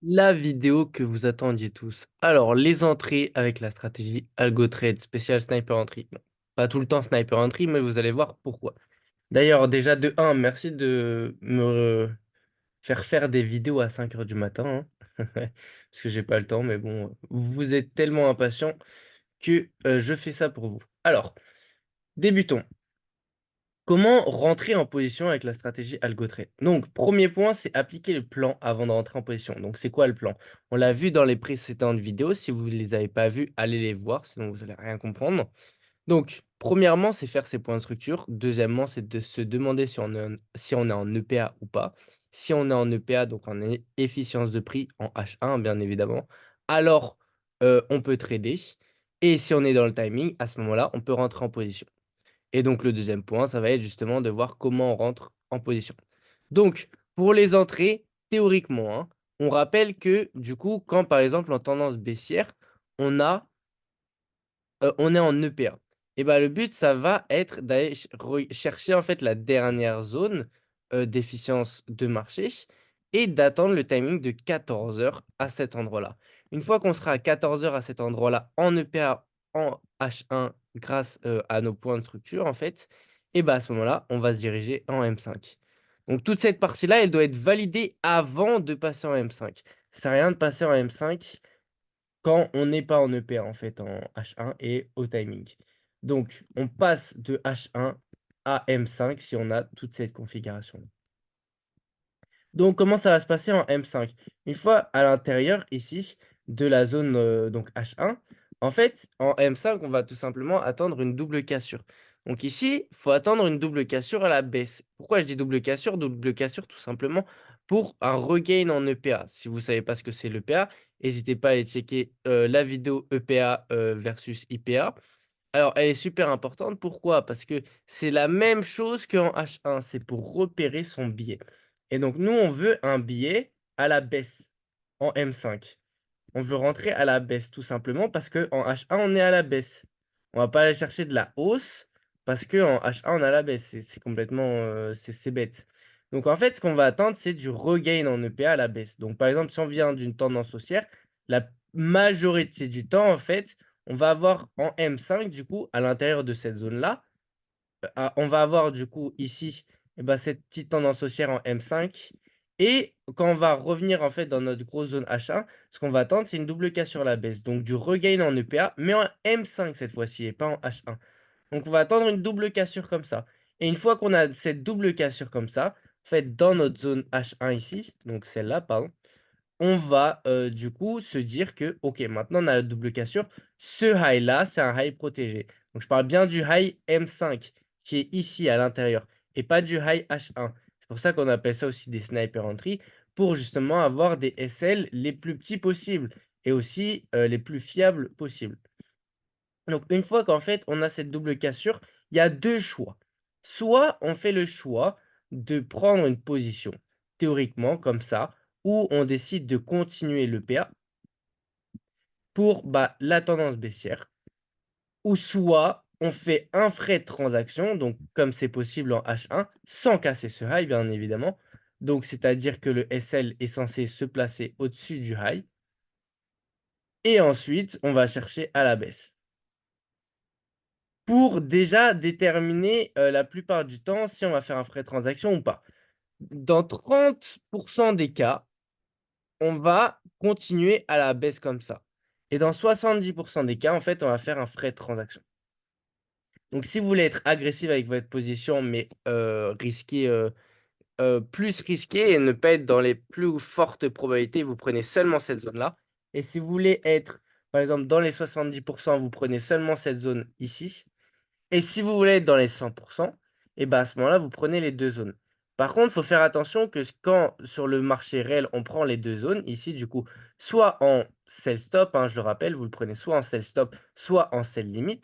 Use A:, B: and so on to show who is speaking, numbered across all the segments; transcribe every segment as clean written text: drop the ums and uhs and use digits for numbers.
A: La vidéo que vous attendiez tous. Alors, les entrées avec la stratégie AlgoTrade spécial Sniper Entry. Bon, pas tout le temps Sniper Entry, mais vous allez voir pourquoi. D'ailleurs, déjà de un, merci de me faire des vidéos à 5 heures du matin, hein. Parce que j'ai pas le temps, mais bon, vous êtes tellement impatients que je fais ça pour vous. Alors, débutons. Comment rentrer en position avec la stratégie AlgoTrade? Donc, premier point, c'est appliquer le plan avant de rentrer en position. Donc, c'est quoi le plan? On l'a vu dans les précédentes vidéos. Si vous ne les avez pas vues, allez les voir, sinon vous allez rien comprendre. Donc, premièrement, c'est faire ses points de structure. Deuxièmement, c'est de se demander si on est en EPA ou pas. Si on est en EPA, donc en efficience de prix, en H1, bien évidemment, alors on peut trader. Et si on est dans le timing, à ce moment-là, on peut rentrer en position. Et donc le deuxième point, ça va être justement de voir comment on rentre en position. Donc, pour les entrées, théoriquement, hein, on rappelle que du coup, quand par exemple en tendance baissière, on est en EPA. Et ben le but, ça va être d'aller chercher en fait la dernière zone d'efficience de marché et d'attendre le timing de 14 heures à cet endroit-là. Une fois qu'on sera à 14 heures à cet endroit-là en EPA, en H1, grâce à nos points de structure, en fait, et ben à ce moment-là, on va se diriger en M5. Donc toute cette partie-là, elle doit être validée avant de passer en M5. Ça sert à rien de passer en M5 quand on n'est pas en EPA en fait, en H1 et au timing. Donc on passe de H1 à M5 si on a toute cette configuration. Donc comment ça va se passer en M5? Une fois à l'intérieur ici de la zone donc H1, en fait en M5 on va tout simplement attendre une double cassure. Donc ici, il faut attendre une double cassure à la baisse. Pourquoi je dis double cassure? Double cassure tout simplement pour un regain en EPA. Si vous ne savez pas ce que c'est l'EPA, n'hésitez pas à aller checker la vidéo EPA versus IPA. Alors, elle est super importante. Pourquoi? Parce que c'est la même chose qu'en H1. C'est pour repérer son biais. Et donc, nous, on veut un biais à la baisse en M5. On veut rentrer à la baisse, tout simplement, parce qu'en H1, on est à la baisse. On va pas aller chercher de la hausse, parce qu'en H1, on est à la baisse. C'est complètement c'est bête. Donc, en fait, ce qu'on va attendre, c'est du regain en EPA à la baisse. Donc, par exemple, si on vient d'une tendance haussière, la majorité du temps, en fait, on va avoir en M5, du coup, à l'intérieur de cette zone-là, on va avoir du coup ici, eh ben, cette petite tendance haussière en M5 et quand on va revenir en fait dans notre grosse zone H1, ce qu'on va attendre, c'est une double casse sur la baisse, donc du regain en EPA, mais en M5 cette fois-ci et pas en H1. Donc on va attendre une double cassure comme ça. Et une fois qu'on a cette double cassure comme ça, en fait dans notre zone H1 ici, donc celle-là, pardon, on va du coup se dire que, ok, maintenant on a la double cassure. Ce high-là, c'est un high protégé. Donc je parle bien du high M5 qui est ici à l'intérieur et pas du high H1. C'est pour ça qu'on appelle ça aussi des sniper entry pour justement avoir des SL les plus petits possibles et aussi les plus fiables possibles. Donc une fois qu'en fait on a cette double cassure, il y a deux choix. Soit on fait le choix de prendre une position, théoriquement comme ça, où on décide de continuer le PA pour bah, la tendance baissière, ou soit on fait un frais de transaction, donc comme c'est possible en H1, sans casser ce high bien évidemment. Donc c'est-à-dire que le SL est censé se placer au-dessus du high, et ensuite on va chercher à la baisse. Pour déjà déterminer, la plupart du temps si on va faire un frais de transaction ou pas. Dans 30 des cas, on va continuer à la baisse comme ça et dans 70 des cas, en fait, on va faire un frais de transaction. Donc si vous voulez être agressif avec votre position, mais risquer, plus risqué et ne pas être dans les plus fortes probabilités, vous prenez seulement cette zone-là et si vous voulez être, par exemple, dans les 70 vous prenez seulement cette zone ici. Et si vous voulez être dans les 100 et bah, à ce moment-là, vous prenez les 2 zones. Par contre, il faut faire attention que quand sur le marché réel, on prend les 2 zones, ici, du coup, soit en sell stop, hein, je le rappelle, vous le prenez soit en sell stop, soit en sell limit.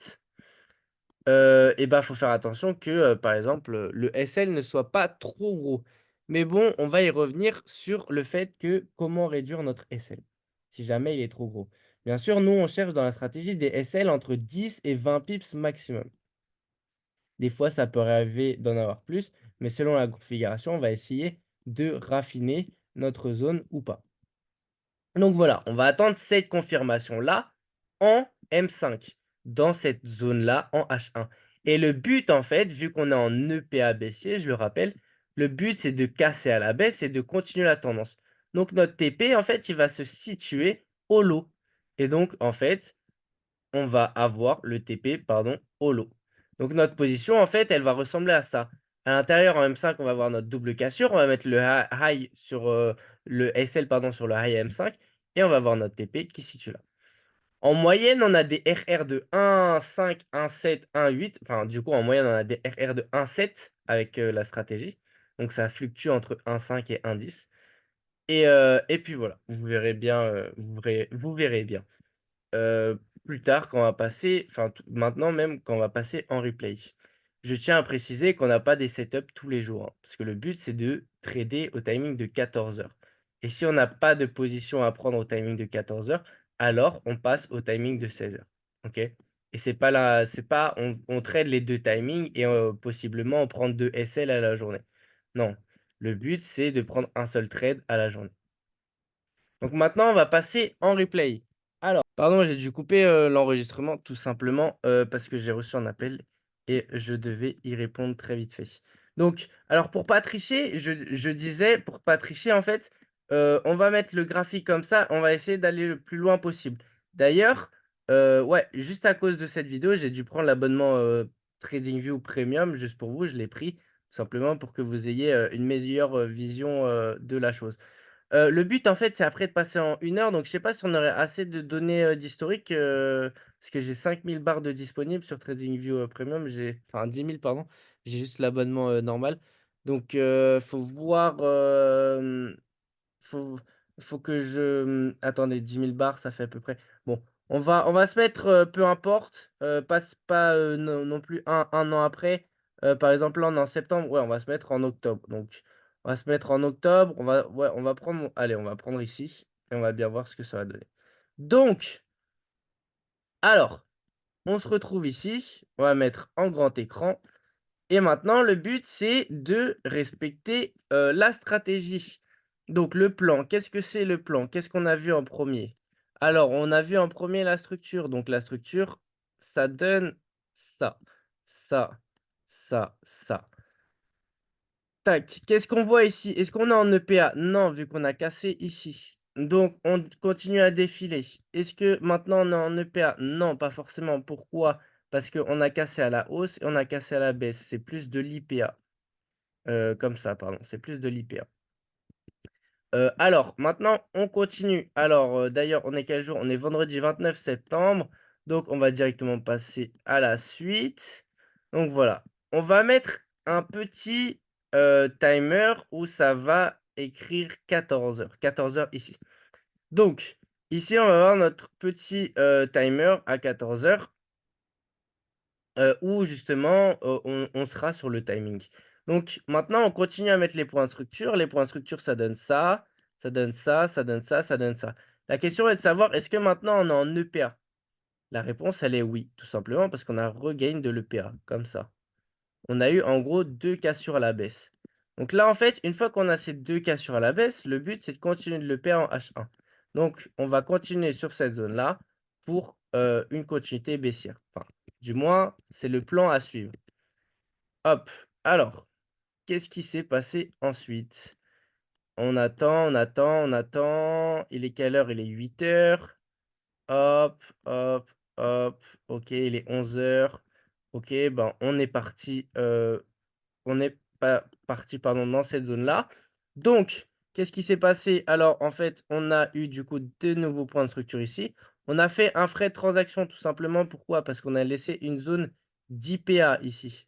A: Et bah, faut faire attention que, par exemple, le SL ne soit pas trop gros. Mais bon, on va y revenir sur le fait que comment réduire notre SL, si jamais il est trop gros. Bien sûr, nous, on cherche dans la stratégie des SL entre 10 et 20 pips maximum. Des fois, ça peut arriver d'en avoir plus, mais selon la configuration, on va essayer de raffiner notre zone ou pas. Donc voilà, on va attendre cette confirmation-là en M5, dans cette zone-là en H1 et le but en fait, vu qu'on est en EPA baissier, je le rappelle, le but c'est de casser à la baisse et de continuer la tendance. Donc notre TP en fait, il va se situer au low et donc en fait, on va avoir le TP, pardon, au low. Donc notre position en fait, elle va ressembler à ça. À l'intérieur en M5, on va avoir notre double cassure, on va mettre le high sur, le SL pardon, sur le high M5 et on va avoir notre TP qui se situe là. En moyenne, on a des RR de 1,5, 1,7, 1,8. Enfin, du coup, en moyenne, on a des RR de 1,7 avec, la stratégie. Donc ça fluctue entre 1,5 et 1,10 et puis voilà, vous verrez bien, vous verrez bien. Plus tard quand on va passer enfin t maintenant même quand on va passer en replay. Je tiens à préciser qu'on n'a pas des setups tous les jours, hein, parce que le but c'est de trader au timing de 14 heures et si on n'a pas de position à prendre au timing de 14 heures, alors on passe au timing de 16 heures. OK? Et c'est pas on trade les 2 timings et possiblement on prend 2 SL à la journée. Non, le but c'est de prendre un seul trade à la journée. Donc maintenant on va passer en replay. Pardon, j'ai dû couper, l'enregistrement tout simplement, parce que j'ai reçu un appel et je devais y répondre très vite fait. Donc, alors pour pas tricher, je disais pour pas tricher en fait, on va mettre le graphique comme ça, on va essayer d'aller le plus loin possible. D'ailleurs, ouais, juste à cause de cette vidéo, j'ai dû prendre l'abonnement, TradingView Premium juste pour vous, je l'ai pris, tout simplement pour que vous ayez, une meilleure, vision, de la chose. Le but, en fait, c'est après de passer en 1 heure, donc je sais pas si on aurait assez de données, d'historique, parce que j'ai 5 000 barres de disponibles sur TradingView, Premium. J'ai enfin 10 000 pardon. J'ai juste l'abonnement, normal. Donc faut voir, faut faut que je, attendez 10 000 barres, ça fait à peu près bon, on va se mettre, peu importe, pas, non plus un an après. Par exemple, là, on est en septembre, ouais, on va se mettre en octobre. Donc on va se mettre en octobre, on va prendre allez, on va prendre ici et on va bien voir ce que ça va donner. Donc, alors, on se retrouve ici, on va mettre en grand écran et maintenant, le but, c'est de respecter, la stratégie. Donc le plan, qu'est-ce que c'est le plan? Qu'est-ce qu'on a vu en premier. Alors, on a vu en premier la structure. Donc la structure, ça donne ça, ça, ça. Tac, qu'est-ce qu'on voit ici? Est-ce qu'on est en EPA? Non, vu qu'on a cassé ici. Donc on continue à défiler. Est-ce que maintenant on est en EPA? Non, pas forcément. Pourquoi? Parce qu'on a cassé à la hausse et on a cassé à la baisse. C'est plus de l'IPA. Comme ça, pardon, c'est plus de l'IPA. Alors maintenant on continue. Alors, d'ailleurs on est quel jour? On est vendredi 29 septembre, donc on va directement passer à la suite. Donc voilà, on va mettre un petit, timer où ça va écrire 14 heures. 14 heures ici. Donc ici on va avoir notre petit, timer à 14 heures. Où justement, on sera sur le timing. Donc maintenant, on continue à mettre les points de structure. Les points de structure, ça donne ça, ça donne ça, ça donne ça, ça donne ça. La question est de savoir, est-ce que maintenant on est en EPA? La réponse, elle est oui, tout simplement parce qu'on a regain de l'EPA, comme ça. On a eu en gros 2 cassures à la baisse. Donc là, en fait, une fois qu'on a ces 2 cassures à la baisse, le but, c'est de continuer de l'EPA en H1. Donc on va continuer sur cette zone-là pour, une continuité baissière. Enfin, du moins, c'est le plan à suivre. Hop, alors, qu'est-ce qui s'est passé ensuite? On attend, on attend, on attend. Il est quelle heure? Il est 8 heures. Hop, hop, hop. OK, il est 11 heures. OK, ben, on est parti, on est pas parti, pardon, dans cette zone-là. Donc, qu'est-ce qui s'est passé? Alors, en fait, on a eu du coup de nouveaux points de structure ici. On a fait un frais de transaction tout simplement. Pourquoi? Parce qu'on a laissé une zone d'IPA ici.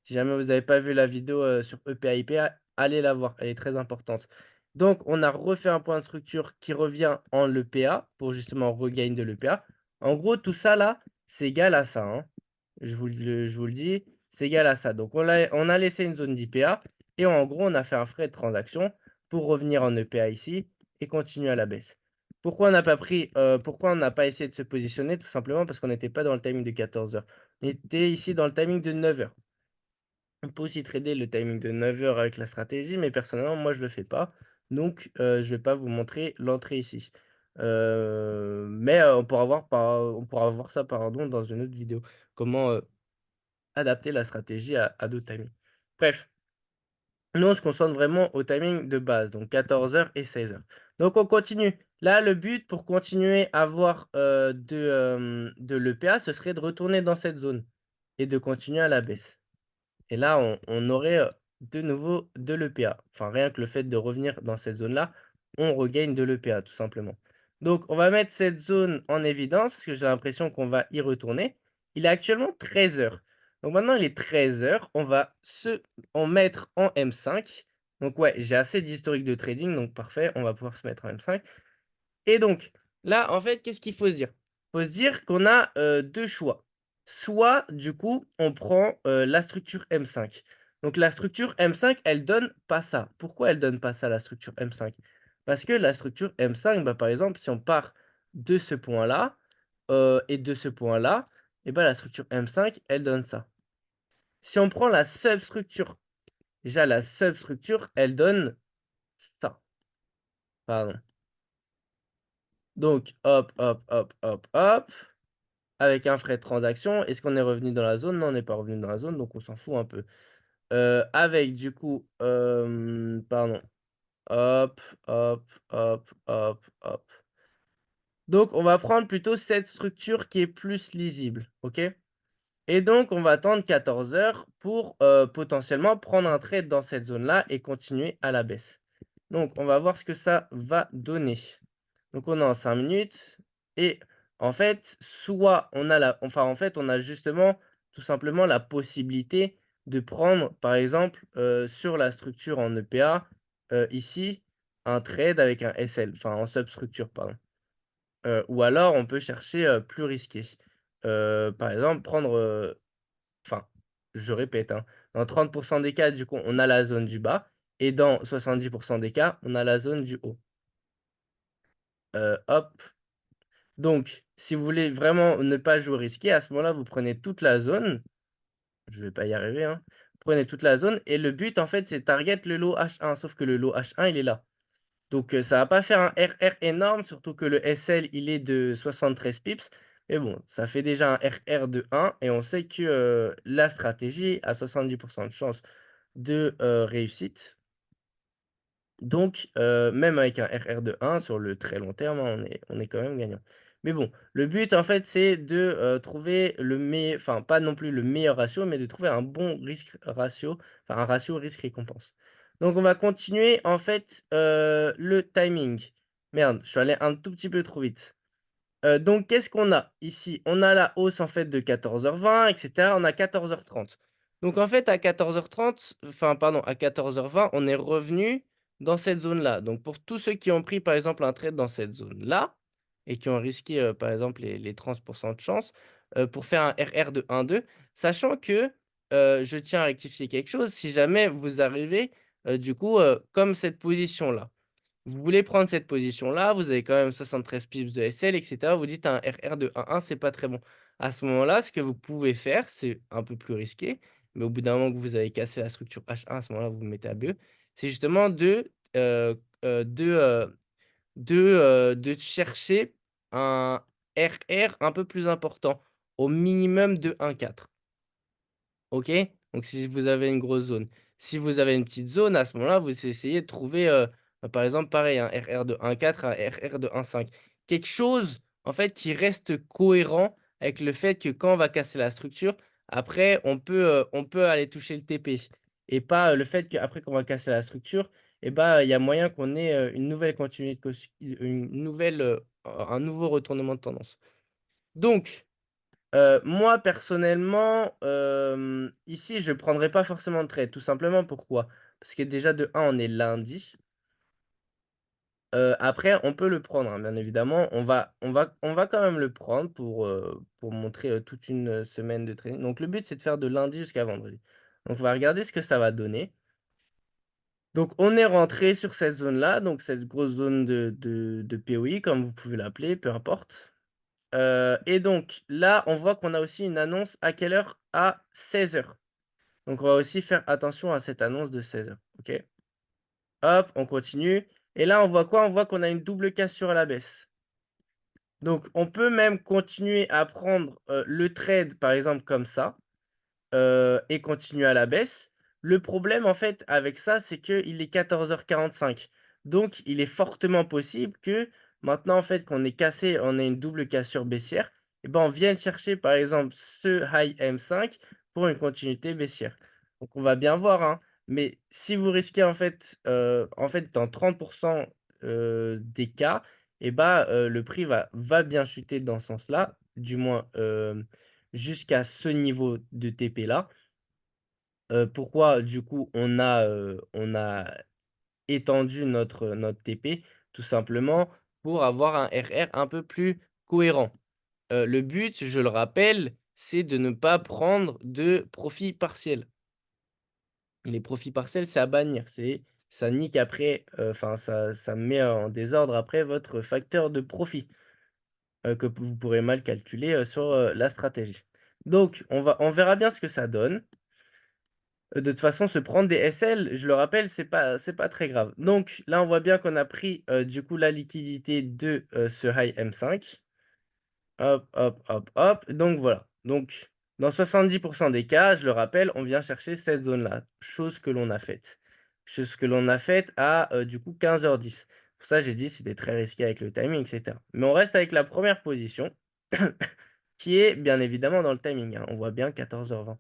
A: Si jamais vous n'avez pas vu la vidéo, sur EPA, IPA, allez la voir, elle est très importante. Donc on a refait un point de structure qui revient en EPA pour justement regain de l'EPA. En gros, tout ça là, c'est égal à ça, hein. Je vous le dis, c'est égal à ça. Donc on a laissé une zone d'IPA et en gros, on a fait un frais de transaction pour revenir en EPA ici et continuer à la baisse. Pourquoi on n'a pas essayé de se positionner? Tout simplement parce qu'on n'était pas dans le timing de 14 heures. On était ici dans le timing de 9 heures. On peut aussi trader le timing de 9 heures avec la stratégie, mais personnellement, moi, je le fais pas. Donc, je vais pas vous montrer l'entrée ici. Mais on pourra voir ça, pardon, dans une autre vidéo. Comment, adapter la stratégie à d'autres timings. Bref, nous, on se concentre vraiment au timing de base, donc 14 heures et 16 heures. Donc on continue. Là, le but pour continuer à avoir, de l'EPA, ce serait de retourner dans cette zone et de continuer à la baisse. Et là, on aurait, de nouveau de l'EPA. Enfin, rien que le fait de revenir dans cette zone-là, on regagne de l'EPA, tout simplement. Donc on va mettre cette zone en évidence, parce que j'ai l'impression qu'on va y retourner. Il est actuellement 13 heures. Donc maintenant il est 13 heures, on va se en mettre en M5. Donc ouais, j'ai assez d'historique de trading, donc parfait, on va pouvoir se mettre en M5. Et donc, là, en fait, qu'est-ce qu'il faut se dire? Faut se dire qu'on a, 2 choix. Soit, du coup, on prend, la structure M5. Donc la structure M5, elle donne pas ça. Pourquoi elle donne pas ça, la structure M5? Parce que la structure M5, bah, par exemple, si on part de ce point-là, et de ce point-là, et bah, la structure M5, elle donne ça. Si on prend la substructure, déjà la substructure, elle donne ça. Pardon. Donc hop, hop, hop, hop, hop. Avec un frais de transaction. Est-ce qu'on est revenu dans la zone? Non, on n'est pas revenu dans la zone, donc on s'en fout un peu. Avec du coup, pardon, hop, hop, hop, hop, hop. Donc on va prendre plutôt cette structure qui est plus lisible, OK? Et donc on va attendre 14 heures pour, potentiellement prendre un trade dans cette zone-là et continuer à la baisse. Donc on va voir ce que ça va donner. Donc on est en 5 minutes et en fait, soit on a en fait, on a justement tout simplement la possibilité de prendre, par exemple, sur la structure en EPA, ici, un trade avec un SL, enfin en substructure, pardon. Ou alors on peut chercher, plus risqué. Par exemple, prendre, enfin, je répète, hein, dans 30 des cas, du coup, on a la zone du bas et dans 70 des cas, on a la zone du haut. Hop. Donc, si vous voulez vraiment ne pas jouer risqué, à ce moment-là, vous prenez toute la zone. Je vais pas y arriver, hein. Prenez toute la zone et le but, en fait, c'est target le lot H1, sauf que le lot H1, il est là. Donc, ça va pas faire un RR énorme, surtout que le SL, il est de 73 pips. Mais bon, ça fait déjà un RR de 1 et on sait que, la stratégie a 70 de chance de, réussite. Donc, même avec un RR de 1 sur le très long terme, hein, on est quand même gagnant. Mais bon, le but en fait, c'est de, trouver le meilleur, enfin pas non plus le meilleur ratio, mais de trouver un bon risque ratio, enfin un ratio risque-récompense. Donc on va continuer en fait, le timing. Merde, je suis allé un tout petit peu trop vite. Donc qu'est-ce qu'on a ici? On a la hausse en fait de 14h20 et cetera, on a 14h30. Donc en fait à 14h30, enfin pardon, à 14h20, on est revenu dans cette zone-là. Donc pour tous ceux qui ont pris par exemple un trade dans cette zone-là et qui ont risqué, par exemple les 30 de chance, pour faire un RR de 1-2, sachant que, je tiens à rectifier quelque chose, si jamais vous arrivez, du coup, comme cette position-là. Vous voulez prendre cette position-là, vous avez quand même 73 pips de SL et cetera. Vous dites un RR de 1,1, c'est pas très bon. À ce moment-là, ce que vous pouvez faire, c'est un peu plus risqué, mais au bout d'un moment que vous avez cassé la structure H1, à ce moment-là, vous vous mettez à BE. C'est justement de chercher un RR un peu plus important, au minimum de 1,4. OK? Donc si vous avez une grosse zone. Si vous avez une petite zone, à ce moment-là, vous essayez de trouver, par exemple, pareil, un RR de 1,4, un RR de 1,5. Quelque chose, en fait, qui reste cohérent avec le fait que quand on va casser la structure, après on peut aller toucher le TP et pas, le fait qu'après qu'on va casser la structure et bah, il y a moyen qu'on ait, une nouvelle continuité de une nouvelle, un nouveau retournement de tendance. Donc moi personnellement, ici je prendrais pas forcément de trade, tout simplement pourquoi? Parce que déjà de un on est lundi, après on peut le prendre, hein, bien évidemment. On va quand même le prendre pour montrer, toute une, semaine de trading. Donc le but c'est de faire de lundi jusqu'à vendredi. Donc on va regarder ce que ça va donner. Donc on est rentré sur cette zone-là, donc cette grosse zone de POI comme vous pouvez l'appeler, peu importe. Et donc là, on voit qu'on a aussi une annonce à quelle heure? À 16 heures. Donc on va aussi faire attention à cette annonce de 16 heures. OK? Hop, on continue et là, on voit quoi? On voit qu'on a une double cassure à la baisse. Donc on peut même continuer à prendre, le trade, par exemple, comme ça. Et continuer à la baisse. Le problème, en fait, avec ça, c'est qu'il est 14h45. Donc il est fortement possible que maintenant, en fait, qu'on ait cassé on ait une double cassure baissière et ben, on vienne chercher, par exemple, ce high M5 pour une continuité baissière. Donc on va bien voir, hein, mais si vous risquez, en fait, dans 30 des cas et bah, le prix va bien chuter dans ce sens-là, du moins, jusqu'à ce niveau de TP là. Pourquoi du coup on a étendu notre TP? Tout simplement pour avoir un RR un peu plus cohérent. Le but, je le rappelle, c'est de ne pas prendre de profit partiel. Les profits partiels, c'est à bannir, ça nique après, enfin ça met en désordre après votre facteur de profit, que vous pourrez mal calculer, sur, la stratégie. Donc on verra bien ce que ça donne. De toute façon, se prendre des SL, je le rappelle, c'est pas très grave. Donc là, on voit bien qu'on a pris, du coup, la liquidité de, ce high M5. Hop, hop, hop, hop. Donc voilà. Donc dans 70 des cas, je le rappelle, on vient chercher cette zone-là, chose que l'on a faite. Chose que l'on a faite à, du coup, 15h10. Pour ça, j'ai dit: «C'était très risqué avec le timing» et cetera. Mais on reste avec la première position qui est bien évidemment dans le timing, hein. On voit bien 14h20.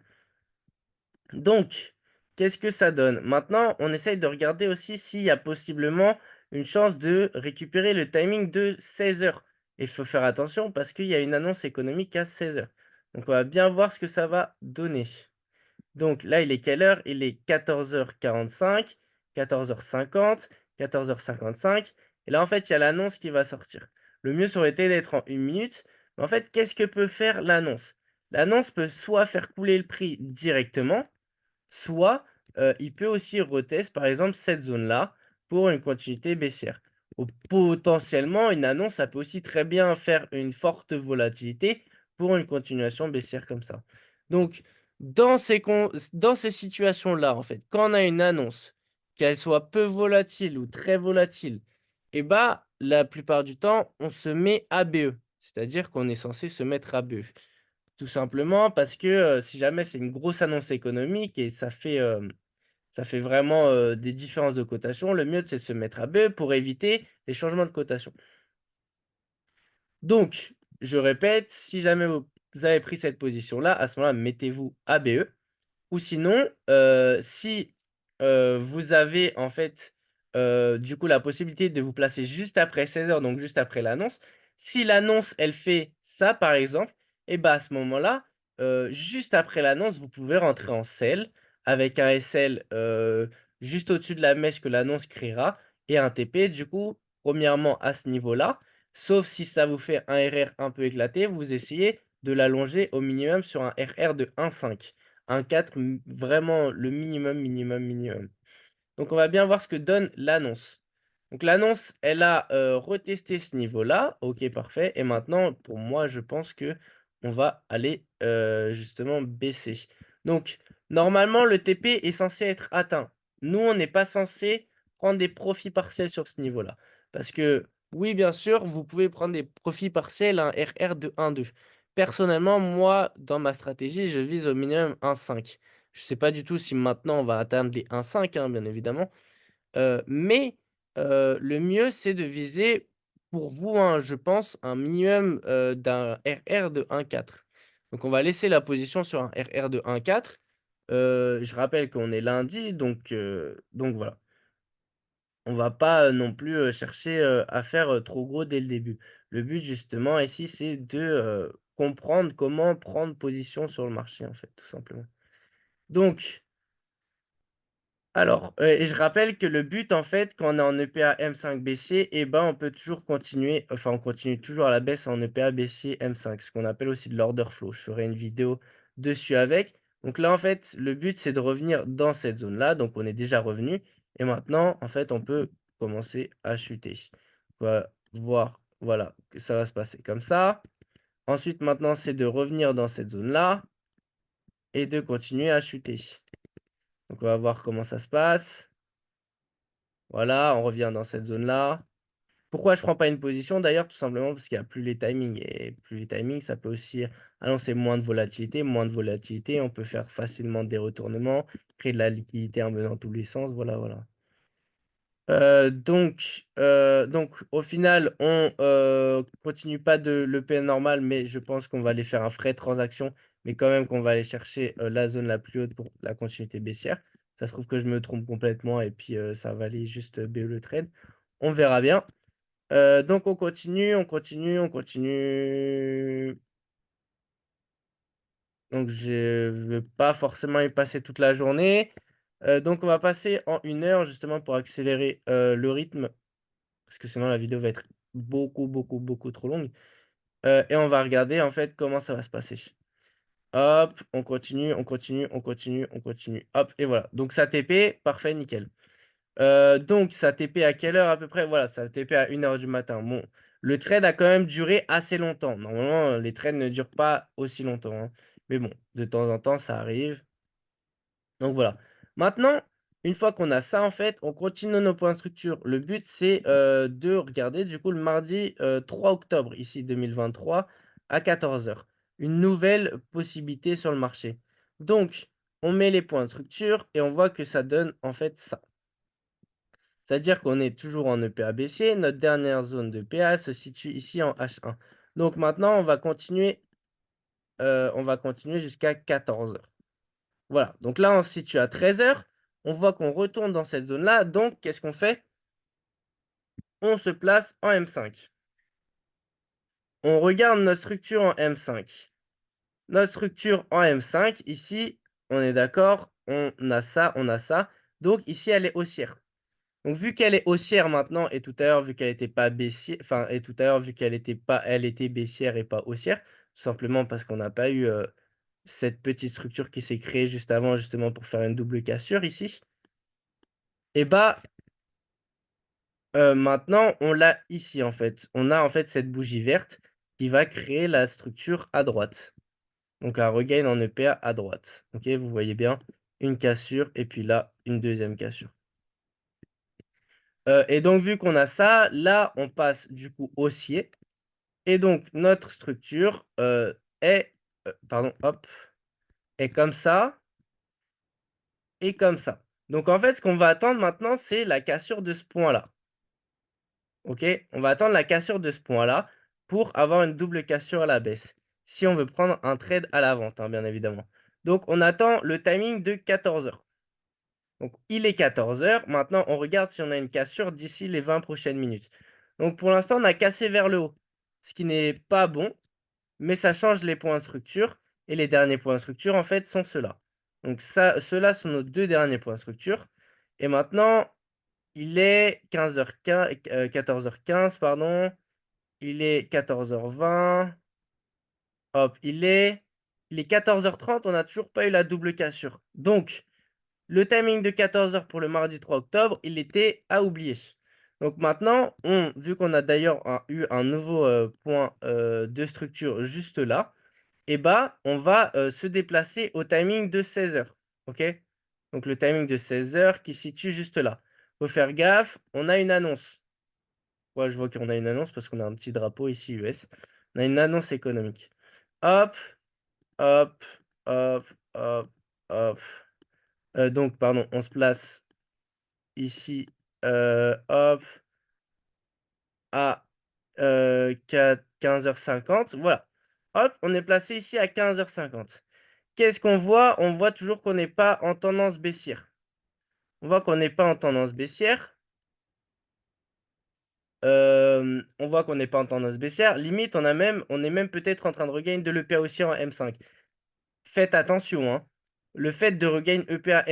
A: Donc, qu'est-ce que ça donne? Maintenant, on essaye de regarder aussi s'il y a possiblement une chance de récupérer le timing de 16h. Et il faut faire attention parce qu'il y a une annonce économique à 16h. Donc, on va bien voir ce que ça va donner. Donc là, il est quelle heure? Il est 14h45, 14h50, 14h55. Et là, en fait, il y a l'annonce qui va sortir. Le mieux, ça aurait été d'être en 1 minute. Mais en fait, qu'est-ce que peut faire l'annonce? L'annonce peut soit faire couler le prix directement, soit, il peut aussi retest, par exemple, cette zone-là pour une continuité baissière. Ou potentiellement, une annonce, ça peut aussi très bien faire une forte volatilité pour une continuation baissière comme ça. Donc dans ces situations-là, en fait, quand on a une annonce, qu'elle soit peu volatile ou très volatile et bah, la plupart du temps, on se met ABE. C'est-à-dire qu'on est censé se mettre ABE. Tout simplement parce que, si jamais c'est une grosse annonce économique et ça fait vraiment, des différences de cotation, le mieux c'est de se mettre à B pour éviter les changements de cotation. Donc, je répète, si jamais vous avez pris cette position-là, à ce moment-là, mettez-vous à BE. Ou sinon, si, vous avez en fait, du coup la possibilité de vous placer juste après 16h, donc juste après l'annonce. Si l'annonce, elle fait ça par exemple, et bah, à ce moment-là, juste après l'annonce, vous pouvez rentrer en sell avec un SL, juste au-dessus de la mèche que l'annonce créera et un TP du coup, premièrement à ce niveau-là, sauf si ça vous fait un RR un peu éclaté, vous essayez de l'allonger au minimum sur un RR de 1,5. Un 4, vraiment le minimum, minimum, minimum. Donc on va bien voir ce que donne l'annonce. Donc l'annonce, elle a, retesté ce niveau-là. OK, parfait et maintenant pour moi, je pense que on va aller, justement baisser. Donc normalement, le TP est censé être atteint. Nous, on n'est pas censé prendre des profits partiels sur ce niveau-là. Parce que oui, bien sûr, vous pouvez prendre des profits partiels à un RR de 1,2. Personnellement, moi, dans ma stratégie, je vise au minimum 1,5. Je sais pas du tout si maintenant on va atteindre les 1,5, hein, bien évidemment, mais le mieux c'est de viser pour vous, hein, je pense, un minimum, d'un RR de 1,4. Donc on va laisser la position sur un RR de 1,4. Je rappelle qu'on est lundi donc voilà. On va pas, non plus, chercher, à faire, trop gros dès le début. Le but justement ici, c'est de, comprendre comment prendre position sur le marché en fait, tout simplement. Donc alors, et je rappelle que le but, en fait, quand on est en EPA M5 baissier et ben, on peut toujours continuer enfin, on continue toujours à la baisse en EPA baissier M5, ce qu'on appelle aussi de l'order flow. Je ferai une vidéo dessus avec. Donc là, en fait, le but, c'est de revenir dans cette zone-là. Donc on est déjà revenu et maintenant, en fait, on peut commencer à chuter. On va voir, voilà, que ça va se passer comme ça. Ensuite, maintenant, c'est de revenir dans cette zone-là et de continuer à chuter. Donc on va voir comment ça se passe. Voilà, on revient dans cette zone-là Pourquoi je prends pas une position d'ailleurs? Tout simplement parce qu'il y a plus les timings et plus les timings, ça peut aussi annoncer moins de volatilité, on peut faire facilement des retournements, créer de la liquidité un peu dans tous les sens, voilà, voilà. Donc au final, on, continue pas de l'EPN normal, mais je pense qu'on va aller faire un frais de transaction, mais quand même qu'on va aller chercher, la zone la plus haute pour la continuité baissière. Ça se trouve que je me trompe complètement et puis, ça va aller juste, BE le trade. On verra bien. Donc on continue, on continue, on continue. Donc je veux pas forcément y passer toute la journée. Donc on va passer en 1 heure justement pour accélérer, le rythme. Parce que sinon la vidéo va être beaucoup, beaucoup, beaucoup trop longue. Et on va regarder en fait comment ça va se passer. Hop, on continue, on continue, on continue, on continue. Hop et voilà. Donc ça TP, parfait, nickel. Donc ça TP à quelle heure à peu près? Voilà, ça TP à 1 heure du matin. Bon, le trade a quand même duré assez longtemps. Normalement, les trades ne durent pas aussi longtemps, hein. Mais bon, de temps en temps, ça arrive. Donc voilà. Maintenant, une fois qu'on a ça, en fait, on continue nos points de structure. Le but, c'est, de regarder du coup le mardi, 3 octobre, ici 2023 à 14 heures. Une nouvelle possibilité sur le marché. Donc, on met les points de structure et on voit que ça donne en fait ça. C'est-à-dire qu'on est toujours en EPA baissier. Notre dernière zone de PA se situe ici en H1. Donc maintenant, on va continuer jusqu'à 14 heures. Voilà, donc là, on se situe à 13 heures. On voit qu'on retourne dans cette zone-là. Donc, qu'est-ce qu'on fait? On se place en M5. On regarde notre structure en M5. Notre structure en M5, ici, on est d'accord, on a ça, on a ça. Donc, ici, elle est haussière. Donc, vu qu'elle est haussière maintenant, et tout à l'heure, vu qu'elle était pas baissière, enfin, et tout à l'heure, vu qu'elle était pas, elle était baissière et pas haussière, tout simplement parce qu'on n'a pas eu cette petite structure qui s'est créée juste avant, justement, pour faire une double cassure ici. Et bah, maintenant, on l'a ici, en fait. On a, en fait, cette bougie verte qui va créer la structure à droite. Donc un regain en EPA à droite. OK, vous voyez bien, une cassure et puis là, une deuxième cassure. Et donc vu qu'on a ça, là, on passe du coup haussier et donc notre structure, est, pardon, hop, est comme ça et comme ça. Donc en fait, ce qu'on va attendre maintenant, c'est la cassure de ce point-là. OK? On va attendre la cassure de ce point-là pour avoir une double cassure à la baisse. Si on veut prendre un trade à la vente, hein, bien évidemment. Donc on attend le timing de 14 heures. Donc il est 14 heures. Maintenant, on regarde si on a une cassure d'ici les 20 prochaines minutes. Donc pour l'instant, on a cassé vers le haut, ce qui n'est pas bon, mais ça change les points de structure et les derniers points de structure, en fait, sont ceux-là. Donc ça, ceux-là sont nos 2 derniers points de structure et maintenant, il est 15:15, 14h15, pardon. Il est 14h20. Hop, il est 14h30, on n'a toujours pas eu la double cassure. Donc, le timing de 14 heures pour le mardi 3 octobre, il était à oublier. Donc maintenant, vu qu'on a d'ailleurs eu un nouveau point de structure juste là, et bah, on va se déplacer au timing de 16 heures. OK? Donc le timing de 16 heures qui se situe juste là. Faut faire gaffe, on a une annonce. Ouais, je vois qu'on a une annonce parce qu'on a un petit drapeau ici US. On a une annonce économique. Hop, hop, hop, hop, hop. Donc pardon, on se place ici, hop, à, 15h50. Voilà. Hop, on est placé ici à 15h50. Qu'est-ce qu'on voit? On voit toujours qu'on n'est pas en tendance baissière. On voit qu'on n'est pas en tendance baissière. On voit qu'on n'est pas en tendance baissière. Limite, on est même peut-être en train de regain de l'EPA aussi en M5. Faites attention, hein. Le fait de regain EPA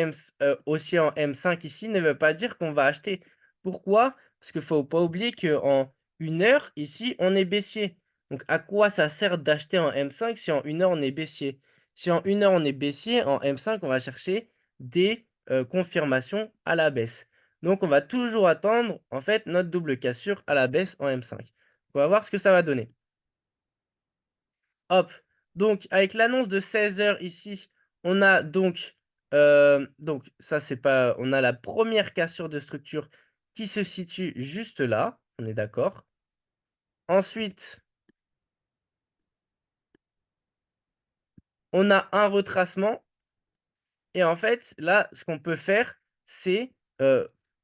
A: haussier en M5 ici ne veut pas dire qu'on va acheter. Pourquoi? Parce qu'il faut pas oublier qu'en 1 heure, ici, on est baissier. Donc à quoi ça sert d'acheter en M5 si en 1 heure on est baissier? Si en 1 heure on est baissier, en M5, on va chercher des, confirmations à la baisse. Donc on va toujours attendre, en fait, notre double cassure à la baisse en M5. On va voir ce que ça va donner. Hop, donc avec l'annonce de 16 heures ici, on a donc ça c'est pas on a la première cassure de structure qui se situe juste là. on est d'accord. Ensuite, on a un retracement. Et en fait, là, ce qu'on peut faire, c'est,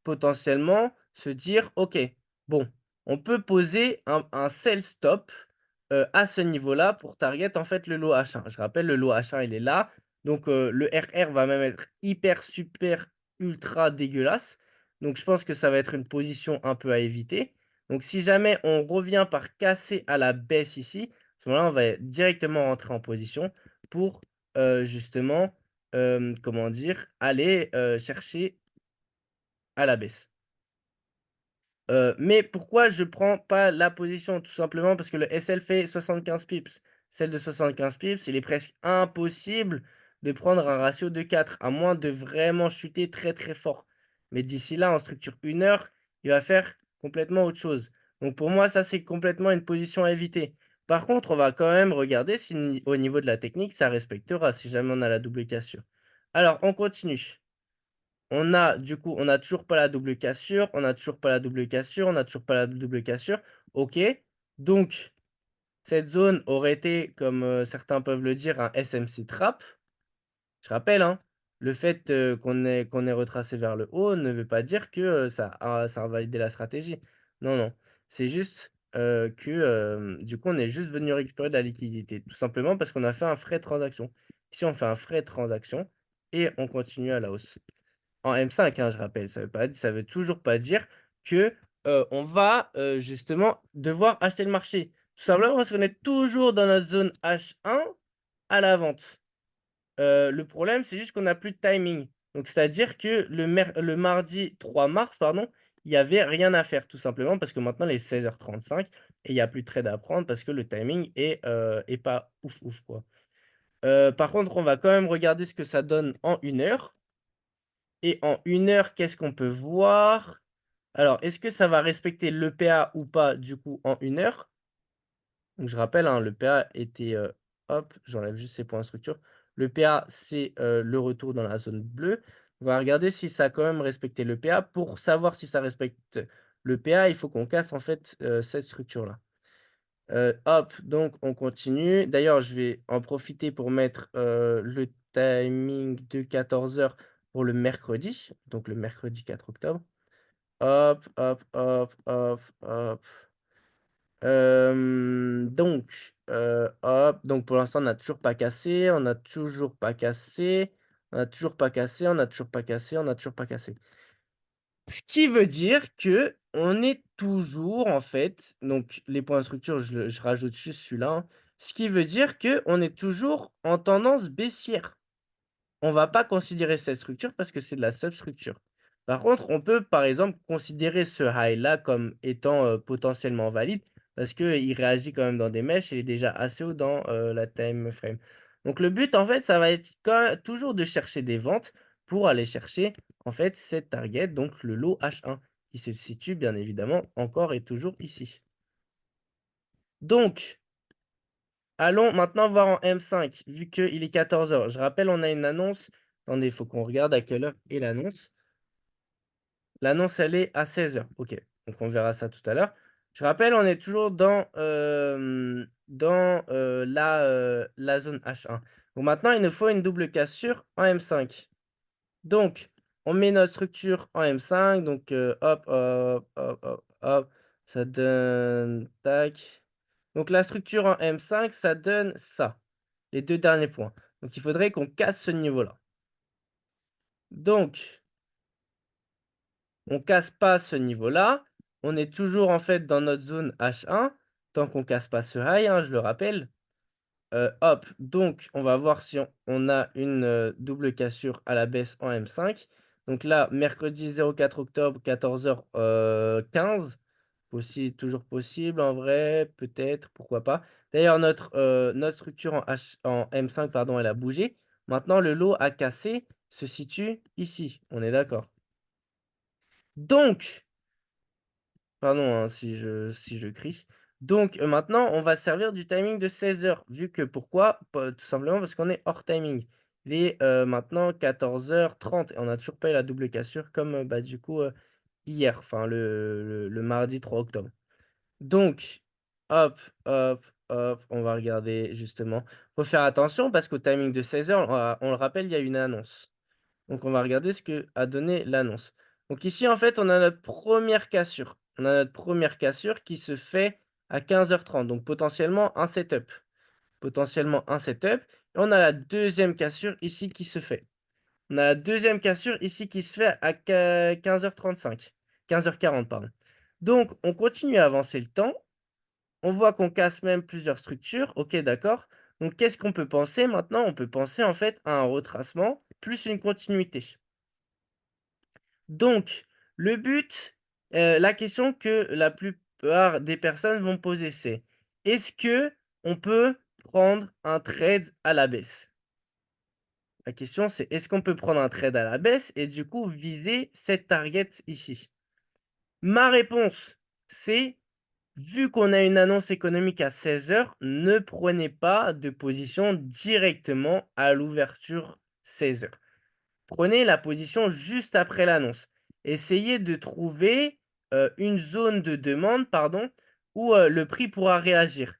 A: potentiellement se dire: «OK, bon, on peut poser un sell stop, à ce niveau-là pour target, en fait, le lot H1». Je rappelle, le lot H1, il est là, donc le RR va même être hyper, super, ultra dégueulasse. Donc je pense que ça va être une position un peu à éviter. Donc si jamais on revient par casser à la baisse ici, à ce moment-là, on va directement rentrer en position pour, justement, comment dire? Aller, chercher à la baisse. Mais pourquoi je prends pas la position? Tout simplement parce que le SL fait 75 pips. Celle de 75 pips, il est presque impossible de prendre un ratio de 4, à moins de vraiment chuter très, très fort. Mais d'ici là, en structure 1 heure, il va faire complètement autre chose. Donc pour moi, ça, c'est complètement une position à éviter. Par contre, on va quand même regarder si au niveau de la technique, ça respectera, si jamais on a la double cassure. Alors, on continue. On a du coup, on a toujours pas la double cassure, on a toujours pas la double cassure, on a toujours pas la double cassure. OK, donc cette zone aurait été, comme, certains peuvent le dire, un SMC trap. Je rappelle, hein, le fait, qu'on ait retracé vers le haut ne veut pas dire que, ça a invalidé la stratégie. Non, non, c'est juste, que, du coup, on est juste venu récupérer de la liquidité, tout simplement parce qu'on a fait un frais de transaction. Ici, on fait un frais de transaction et on continue à la hausse. En M5, hein, je rappelle, ça veut toujours pas dire que, on va, justement devoir acheter le marché. Tout simplement parce qu'on est toujours dans notre zone H1 à la vente. Le problème, c'est juste qu'on n'a plus de timing. Donc c'est-à-dire que le mardi 3 mars, pardon, il y avait rien à faire tout simplement parce que maintenant il est 16:35 et il y a plus de trade à prendre parce que le timing est pas ouf ouf, quoi. Par contre, on va quand même regarder ce que ça donne en 1 heure. Et en 1 heure, qu'est-ce qu'on peut voir? Alors, est-ce que ça va respecter l'EPA ou pas, du coup, en 1 heure? Donc je rappelle, hein, l'EPA était, hop, j'enlève juste ces points de structure. L'EPA, c'est, le retour dans la zone bleue. On va regarder si ça a quand même respecté l'EPA. Pour savoir si ça respecte l'EPA, il faut qu'on casse, en fait, cette structure-là. Hop, donc on continue. D'ailleurs, je vais en profiter pour mettre, le timing de 14 heures pour le mercredi, donc le mercredi 4 octobre. Hop, hop, hop, hop, hop. Hop, donc pour l'instant, on n'a toujours pas cassé, on n'a toujours pas cassé, on n'a toujours pas cassé, on n'a toujours pas cassé, on n'a toujours pas cassé. Ce qui veut dire que on est toujours en fait, donc les points de structure, je rajoute juste celui-là, hein. Ce qui veut dire que on est toujours en tendance baissière. On va pas considérer cette structure parce que c'est de la substructure. Par contre, on peut, par exemple, considérer ce high-là comme étant, potentiellement valide parce qu'il réagit quand même dans des mèches et il est déjà assez haut dans, la time frame. Donc le but, en fait, ça va être toujours de chercher des ventes pour aller chercher, en fait, cette target, donc le lot H1 qui se situe bien évidemment encore et toujours ici. Donc, allons maintenant voir en M5 vu qu'il est 14 heures. Je rappelle, on a une annonce. Attendez, il faut qu'on regarde à quelle heure est l'annonce. L'annonce, elle est à 16 heures. OK, donc on verra ça tout à l'heure. Je rappelle, on est toujours dans, la zone H1. Donc maintenant, il nous faut une double cassure en M5. Donc, on met notre structure en M5, donc hop, hop, hop, hop, hop, ça donne tac. Donc la structure en M5, ça donne ça, les 2 derniers points. Donc il faudrait qu'on casse ce niveau-là. Donc on casse pas ce niveau-là, on est toujours en fait dans notre zone H1, tant qu'on casse pas ce high, hein, je le rappelle. Hop, donc on va voir si on a une, double cassure à la baisse en M5. Donc là, mercredi 04 octobre, 14 heures 15, toujours possible en vrai, peut-être, pourquoi pas. D'ailleurs notre structure en M5 pardon, elle a bougé. Maintenant le lot à casser se situe ici, on est d'accord? Donc pardon, hein, si je crie. Donc, maintenant, on va servir du timing de 16 heures. Vu que pourquoi? Tout simplement parce qu'on est hors timing. Il est, maintenant 14h30 et on n'a toujours pas eu la double cassure comme, bah, du coup, hier, enfin le mardi 3 octobre. Donc, hop, hop, hop, on va regarder justement. Faut faire attention parce qu'au timing de 16 h, on le rappelle, il y a une annonce. Donc on va regarder ce que a donné l'annonce. Donc ici, en fait, on a notre première cassure. On a notre première cassure qui se fait à 15 h 30, donc potentiellement un setup. Potentiellement un setup. Et on a la deuxième cassure ici qui se fait. On a la deuxième cassure ici qui se fait à 15 h 35. 15 h 40, pardon. Donc on continue à avancer le temps. On voit qu'on casse même plusieurs structures. OK, d'accord. Donc qu'est-ce qu'on peut penser maintenant? On peut penser en fait à un retracement plus une continuité. Donc le but, la question que la plupart des personnes vont poser, c'est: est-ce que on peut prendre un trade à la baisse? La question, c'est: est-ce qu'on peut prendre un trade à la baisse et du coup viser cette target ici? Ma réponse, c'est: vu qu'on a une annonce économique à 16 h, ne prenez pas de position directement à l'ouverture 16 h. Prenez la position juste après l'annonce. Essayez de trouver, une zone de demande, pardon, où, le prix pourra réagir.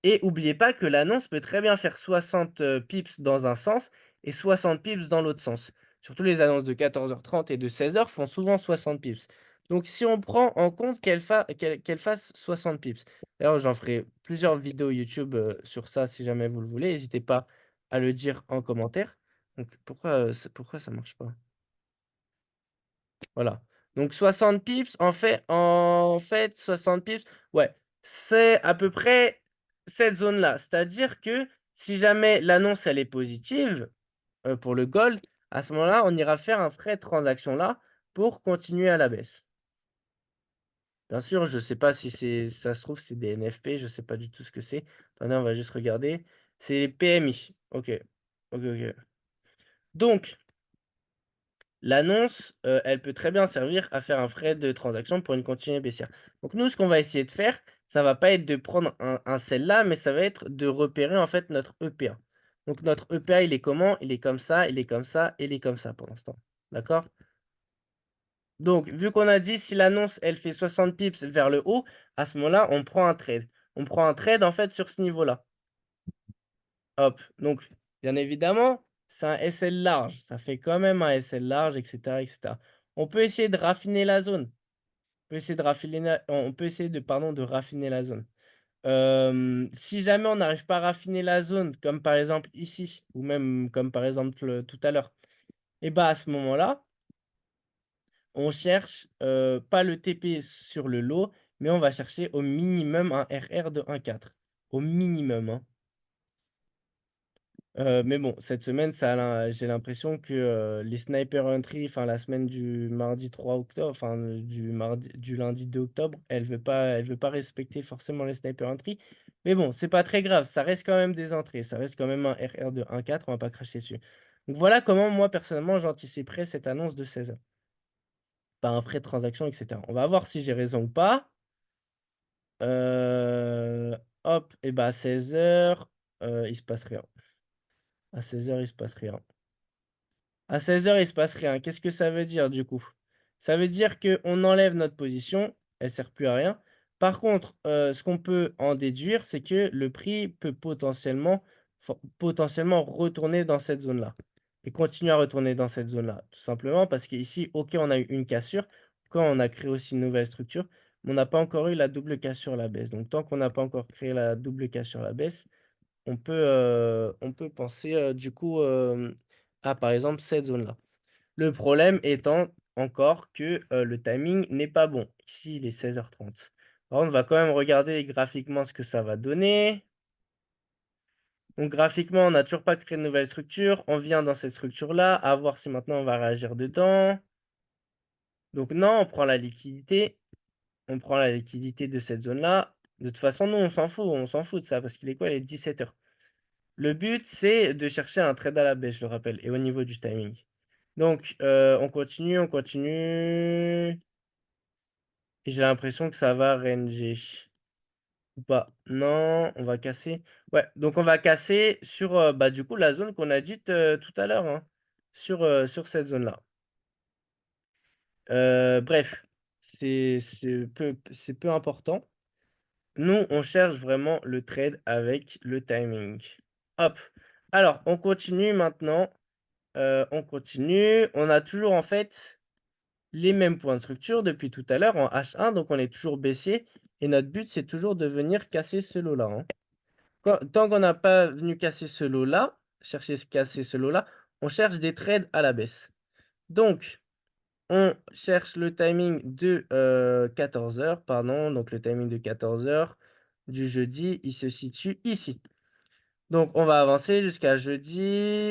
A: Et oubliez pas que l'annonce peut très bien faire 60, pips dans un sens et 60 pips dans l'autre sens. Surtout les annonces de 14 h 30 et de 16 h font souvent 60 pips. Donc si on prend en compte qu'elle fasse 60 pips. D'ailleurs, j'en ferai plusieurs vidéos YouTube, sur ça si jamais vous le voulez. N'hésitez pas à le dire en commentaire. Donc pourquoi ça marche pas? Voilà. Donc 60 pips, en fait 60 pips, ouais, c'est à peu près cette zone-là. C'est-à-dire que si jamais l'annonce elle est positive, pour le gold, à ce moment-là, on ira faire un frais de transaction là pour continuer à la baisse. Bien sûr, je sais pas si ça se trouve, c'est des NFP, je sais pas du tout ce que c'est. Attendez, on va juste regarder. C'est les PMI. OK. OK, OK. Donc l'annonce, elle peut très bien servir à faire un frais de transaction pour une continuée baissière. Donc nous, ce qu'on va essayer de faire, ça va pas être de prendre un celle-là, mais ça va être de repérer, en fait, notre EPA. Donc notre EPA, il est comment? Il est comme ça, il est comme ça, il est comme ça pour l'instant. D'accord? Donc vu qu'on a dit si l'annonce, elle fait 60 pips vers le haut, à ce moment-là, on prend un trade. On prend un trade, en fait, sur ce niveau-là. Hop, donc bien évidemment, c'est un SL large, ça fait quand même un SL large et cetera et cetera. On peut essayer de raffiner la zone. On peut essayer de raffiner la on peut essayer de pardon, de raffiner la zone. Si jamais on n'arrive pas à raffiner la zone, comme par exemple ici ou même comme par exemple, tout à l'heure, et bah, à ce moment-là, on cherche, pas le TP sur le low, mais on va chercher au minimum un RR de 1,4. Au minimum, hein. Mais bon, cette semaine, ça a j'ai l'impression que, les sniper entry, enfin la semaine du mardi 3 octobre, enfin, du lundi 2 octobre, elle veut pas respecter forcément les sniper entry. Mais bon, c'est pas très grave, ça reste quand même des entrées, ça reste quand même un RR de 1,4, on va pas cracher dessus. Donc voilà comment moi personnellement j'anticiperais cette annonce de 16 h. Par un frais de transaction et cetera. On va voir si j'ai raison ou pas. Heu, hop et bah, à 16 h, il se passe rien. À 16 h, il se passe rien. À 16 h, il se passe rien. Qu'est-ce que ça veut dire du coup? Ça veut dire qu'on enlève notre position, elle sert plus à rien. Par contre, ce qu'on peut en déduire, c'est que le prix peut potentiellement retourner dans cette zone-là et continuer à retourner dans cette zone-là. Tout simplement parce qu'ici, OK, on a eu une cassure, quand on a créé aussi une nouvelle structure, mais on n'a pas encore eu la double cassure à la baisse. Donc tant qu'on n'a pas encore créé la double cassure à la baisse, on peut penser, du coup, à par exemple cette zone-là. Le problème étant encore que, le timing n'est pas bon. Ici, il est 16 h 30. Par contre, on va quand même regarder graphiquement ce que ça va donner. Donc graphiquement, on n'a toujours pas créé de nouvelle structure. On vient dans cette structure-là, à voir si maintenant on va réagir dedans. Donc non, on prend la liquidité. On prend la liquidité de cette zone-là. De toute façon, nous, on s'en fout de ça parce qu'il est quoi? Il est 17 h. Le but, c'est de chercher un trade à la baisse, je le rappelle, et au niveau du timing. Donc, on continue, on continue. Et j'ai l'impression que ça va ranger. Ou pas? Non, on va casser. Ouais, donc on va casser sur, bah, du coup, la zone qu'on a dite, tout à l'heure, hein, sur cette zone-là. Bref. c'est peu important. Nous, on cherche vraiment le trade avec le timing. Hop. Alors, on continue maintenant, on continue. On a toujours, en fait, les mêmes points de structure depuis tout à l'heure en H1, donc on est toujours baissier et notre but, c'est toujours de venir casser ce lot-là, hein. Tant qu'on n'a pas venu casser ce lot-là, casser ce lot-là, on cherche des trades à la baisse. Donc, on cherche le timing de 14 h, pardon, donc le timing de 14 h du jeudi, il se situe ici. Donc, on va avancer jusqu'à jeudi.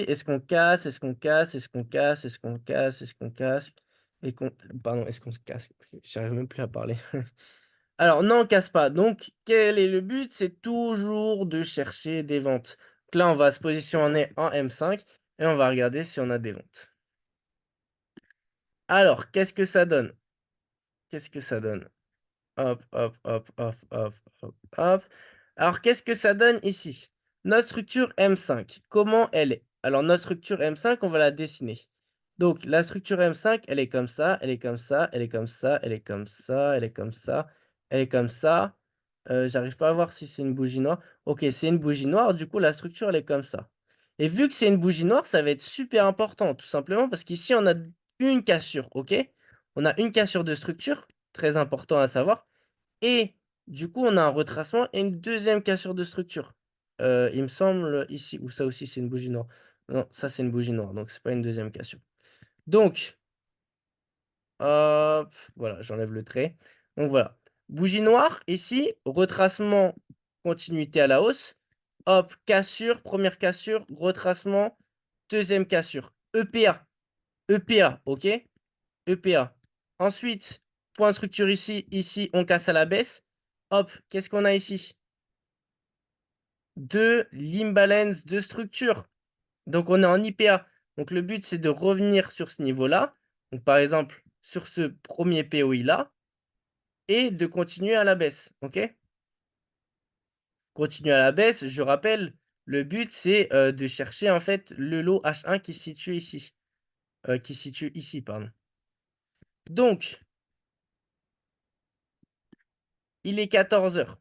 A: Est-ce qu'on casse? Est-ce qu'on casse? Est-ce qu'on casse? Est-ce qu'on casse? Est-ce qu'on casse? Et qu'on Pardon, est-ce qu'on se casse? J'arrive même plus à parler. Alors non, on casse pas. Donc quel est le but? C'est toujours de chercher des ventes. Donc là, on va se positionner en M5 et on va regarder si on a des ventes. Alors, qu'est-ce que ça donne? Qu'est-ce que ça donne? Hop, hop, hop, hop, hop, hop, hop. Alors, qu'est-ce que ça donne ici? Notre structure M5, comment elle est? Alors, notre structure M5, on va la dessiner. Donc, la structure M5, elle est comme ça, elle est comme ça, elle est comme ça, elle est comme ça, elle est comme ça, elle est comme ça. J'arrive pas à voir si c'est une bougie noire. Ok, c'est une bougie noire, du coup, la structure, elle est comme ça. Et vu que c'est une bougie noire, ça va être super important, tout simplement parce qu'ici, on a une cassure, ok? On a une cassure de structure, très important à savoir. Et du coup, on a un retracement et une deuxième cassure de structure. Il me semble ici, ou ça aussi c'est une bougie noire. Non, ça c'est une bougie noire, donc c'est pas une deuxième cassure. Donc, hop, voilà, j'enlève le trait. Donc voilà, bougie noire, ici, retracement, continuité à la hausse. Hop, cassure, première cassure, retracement, deuxième cassure. EPA, EPA, ok? EPA. Ensuite, point de structure ici, ici, on casse à la baisse. Hop, qu'est-ce qu'on a ici? De l'imbalance de structure. Donc on est en IPA. Donc le but, c'est de revenir sur ce niveau-là. Donc par exemple, sur ce premier POI-là, et de continuer à la baisse. OK? Continuer à la baisse, je rappelle, le but, c'est de chercher en fait le lot H1 qui se situe ici. Qui se situe ici, pardon. Donc, il est 14 h.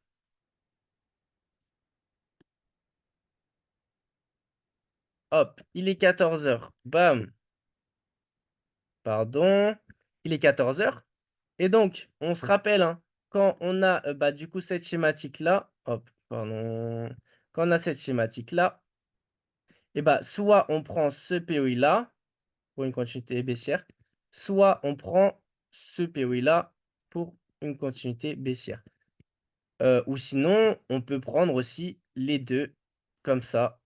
A: Hop, il est 14 h. Bam. Pardon. Il est 14 h. Et donc, on se rappelle, hein, quand on a bah, du coup cette schématique-là, hop, pardon, quand on a cette schématique-là, et bah, soit on prend ce POI-là pour une continuité baissière, soit on prend ce POI-là pour une continuité baissière. Ou sinon, on peut prendre aussi les deux comme ça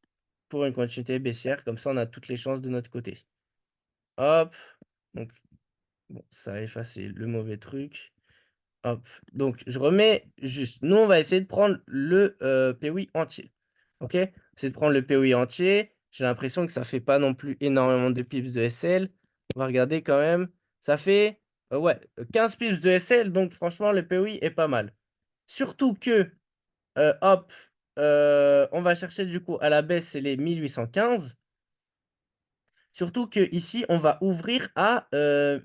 A: pour une continuité baissière, comme ça on a toutes les chances de notre côté. Hop, donc bon, ça a effacé le mauvais truc. Hop, donc je remets juste. Nous, on va essayer de prendre le, POI entier. OK? C'est de prendre le POI entier. J'ai l'impression que ça fait pas non plus énormément de pips de SL. On va regarder quand même. Ça fait, ouais, 15 pips de SL, donc franchement, le POI est pas mal. Surtout que, hop, on va chercher du coup à la baisse, c'est les 1815. Surtout qu'ici, on va ouvrir à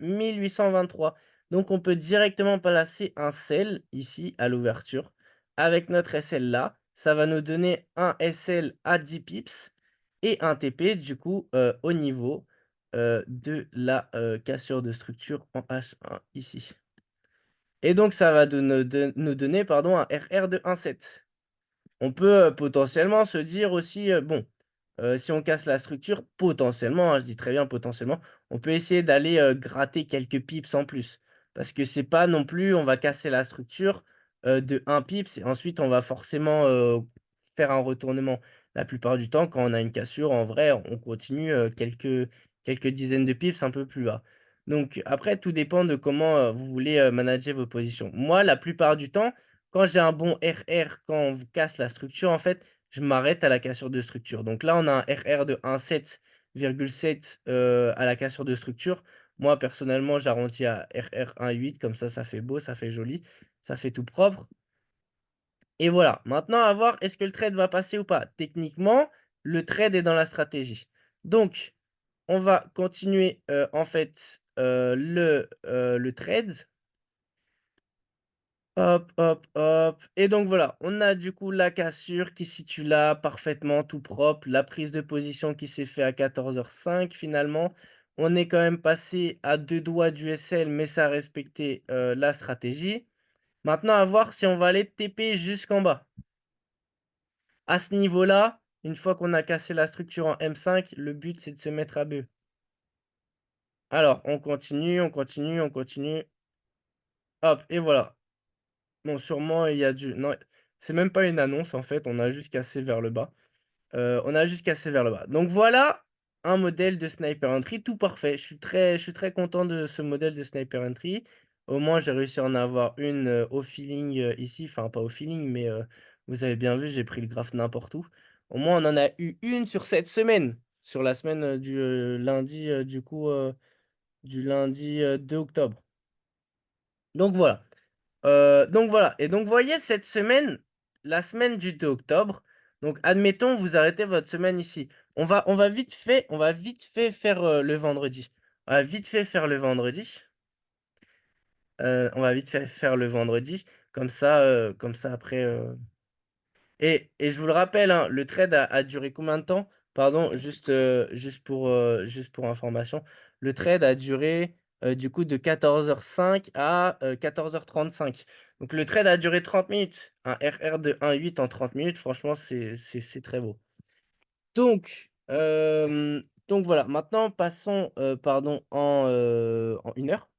A: 1823. Donc, on peut directement placer un sell ici à l'ouverture. Avec notre SL là, ça va nous donner un SL à 10 pips et un TP du coup au niveau de la cassure de structure en H1 ici. Et donc, ça va nous donner pardon, un RR de 1,7. On peut potentiellement se dire aussi, bon, si on casse la structure, potentiellement, hein, je dis très bien potentiellement, on peut essayer d'aller, gratter quelques pips en plus. Parce que c'est pas non plus on va casser la structure, de 1 pips et ensuite on va forcément, faire un retournement. La plupart du temps, quand on a une cassure, en vrai, on continue, quelques dizaines de pips un peu plus bas. Donc après, tout dépend de comment, vous voulez, manager vos positions. Moi, la plupart du temps, quand j'ai un bon RR, quand on vous casse la structure, en fait, je m'arrête à la cassure de structure. Donc là, on a un RR de 1,7,7 à la cassure de structure. Moi, personnellement, j'arrondis à RR 1,8, comme ça fait beau, ça fait joli, ça fait tout propre. Et voilà. Maintenant, à voir, est-ce que le trade va passer ou pas? Techniquement, le trade est dans la stratégie. Donc, on va continuer, en fait, le trade. Hop, hop, hop et donc voilà, on a du coup la cassure qui se situe là, parfaitement tout propre, la prise de position qui s'est fait à 14h05 finalement. On est quand même passé à 2 doigts du SL, mais ça a respecté, la stratégie. Maintenant à voir si on va aller TP jusqu'en bas. À ce niveau-là, une fois qu'on a cassé la structure en M5, le but c'est de se mettre à B. Alors on continue, on continue, on continue. Hop et voilà. Bon sûrement il y a du non, c'est même pas une annonce en fait, on a juste cassé vers le bas. On a juste cassé vers le bas. Donc voilà un modèle de Sniper Entry tout parfait. Je suis très content de ce modèle de Sniper Entry. Au moins j'ai réussi à en avoir une, au feeling, ici, enfin pas au feeling, mais, vous avez bien vu, j'ai pris le graphe n'importe où. Au moins on en a eu une sur cette semaine, sur la semaine, du, lundi, du coup, du lundi, 2 octobre. Donc voilà. Donc voilà et donc vous voyez cette semaine, la semaine du 2 octobre, donc admettons vous arrêtez votre semaine ici. On va vite fait faire, le vendredi. On va vite fait faire le vendredi. On va vite fait faire le vendredi, comme ça après, et je vous le rappelle, hein, le trade a duré combien de temps? Pardon, juste pour information. Le trade a duré, du coup de 14h05 à, 14h35. Donc le trade a duré 30 minutes. Un RR de 1,8 en 30 minutes, franchement, c'est très beau. Donc voilà, maintenant passons, pardon, en 1 heure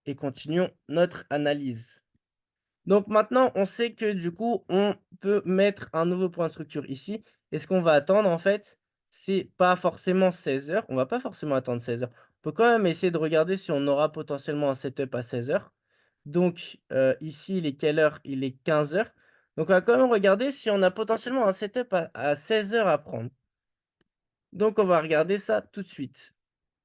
A: et continuons notre analyse. Donc maintenant, on sait que du coup, on peut mettre un nouveau point de structure ici et ce qu'on va attendre en fait, c'est pas forcément 16h, on va pas forcément attendre 16h. On peut quand même essayer de regarder si on aura potentiellement un setup à 16h. Donc, ici, il est quelle heure? Il est 15h. Donc on va quand même regarder si on a potentiellement un setup à 16h à prendre. Donc on va regarder ça tout de suite.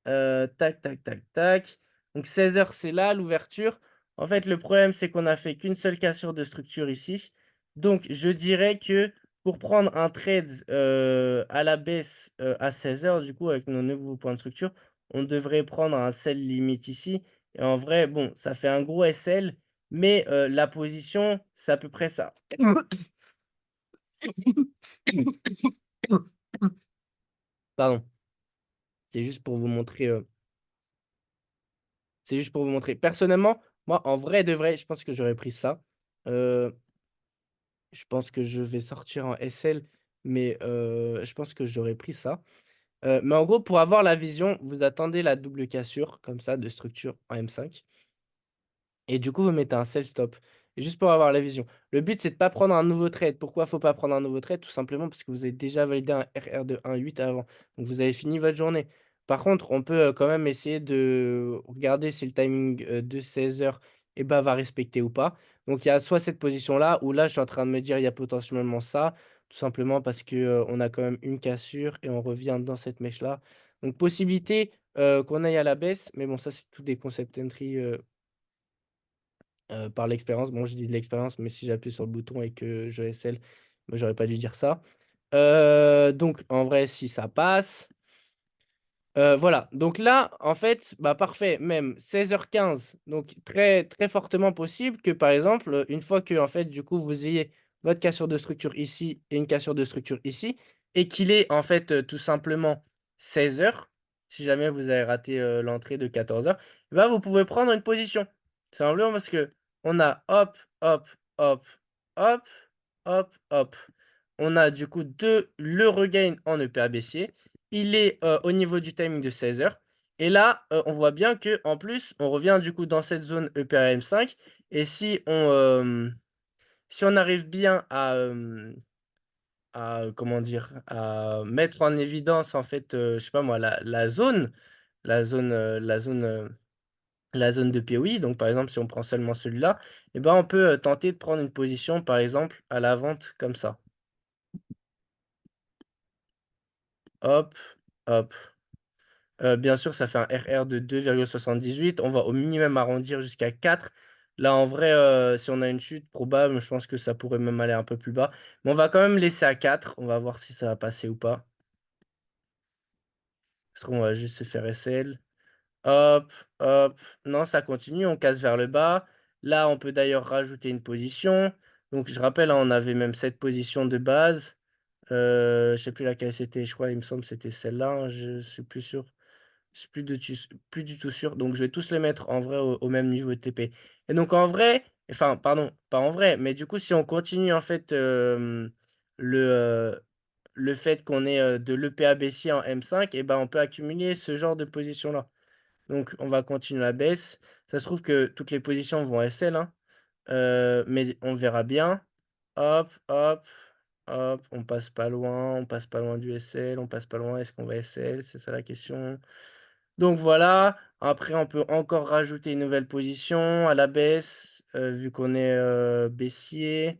A: Tac, tac, tac, tac. Donc 16h, c'est là l'ouverture. En fait, le problème, c'est qu'on a fait qu'une seule cassure de structure ici. Donc je dirais que pour prendre un trade, à la baisse, à 16h, du coup, avec nos nouveaux points de structure, on devrait prendre un sell limite ici et en vrai, bon, ça fait un gros SL, mais la position, c'est à peu près ça. Pardon, c'est juste pour vous montrer, c'est juste pour vous montrer. Personnellement, moi, en vrai de vrai, je pense que j'aurais pris ça. Heu, je pense que je vais sortir en SL, mais je pense que j'aurais pris ça. Mais en gros, pour avoir la vision, vous attendez la double cassure, comme ça, de structure en M5. Et du coup, vous mettez un sell stop, juste pour avoir la vision. Le but, c'est de pas prendre un nouveau trade. Pourquoi faut pas prendre un nouveau trade? Tout simplement parce que vous avez déjà validé un RR de 1,8 avant. Donc vous avez fini votre journée. Par contre, on peut, quand même essayer de regarder si le timing, de 16h et bah, va respecter ou pas. Donc il y a soit cette position-là, ou là, je suis en train de me dire: «Il y a potentiellement ça», tout simplement parce que, on a quand même une cassure et on revient dans cette mèche-là. Donc possibilité, qu'on aille à la baisse, mais bon, ça, c'est tout des concept entry, par l'expérience. Bon, je dis de l'expérience, mais si j'appuie sur le bouton et que je SL, moi, j'aurais pas dû dire ça. Donc en vrai, si ça passe, voilà. Donc là, en fait, bah, parfait, même 16h15, donc très, très fortement possible que, par exemple, une fois que en fait, du coup, vous ayez votre cassure de structure ici et une cassure de structure ici et qu'il est, en fait, tout simplement 16h, si jamais vous avez raté, l'entrée de 14h, bah, vous pouvez prendre une position. Simplement parce qu'on a hop, hop, hop, hop, hop, hop. On a du coup le regain en EPA baissier. Il est, au niveau du timing de 16h et là, on voit bien que en plus, on revient du coup dans cette zone EPA M5 et si on arrive bien à comment dire? À mettre en évidence en fait, je sais pas moi, la zone de POI, donc par exemple, si on prend seulement celui-là et ben, on peut, tenter de prendre une position, par exemple, à la vente comme ça. Hop, hop. Bien sûr, ça fait un RR de 2,78. On va au minimum arrondir jusqu'à 4. Là, en vrai, si on a une chute probable, je pense que ça pourrait même aller un peu plus bas. Mais on va quand même laisser à 4. On va voir si ça va passer ou pas. Parce qu'on va juste se faire SL. Hop, hop. Non, ça continue, on casse vers le bas. Là, on peut d'ailleurs rajouter une position. Donc je rappelle, hein, on avait même cette position de base. Je sais plus laquelle c'était, je crois, il me semble que c'était celle-là, hein, je suis plus sûr. Je suis plus du tout sûr, donc je vais tous les mettre en vrai au même niveau de TP et donc en vrai, enfin pardon, pas en vrai, mais du coup si on continue en fait, le, le fait qu'on ait, de l'EPA baissier en M5 et ben, on peut accumuler ce genre de position-là. Donc on va continuer la baisse. Ça se trouve que toutes les positions vont SL, hein, mais on verra bien. Hop, hop, hop, on passe pas loin du SL, on passe pas loin, est-ce qu'on va SL? C'est ça la question. Donc voilà, après on peut encore rajouter une nouvelle position à la baisse, vu qu'on est, baissier,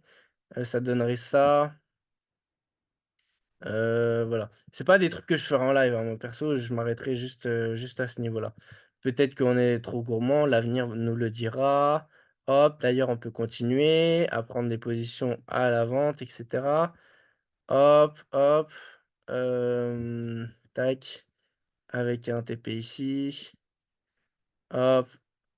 A: ça donnerait ça. Voilà. C'est pas des trucs que je ferai en live, hein, moi perso, je m'arrêterai juste à ce niveau-là. Peut-être qu'on est trop gourmand, l'avenir nous le dira. Hop, d'ailleurs on peut continuer à prendre des positions à la vente et cetera. Hop, hop, tac, avec un TP ici. Hop.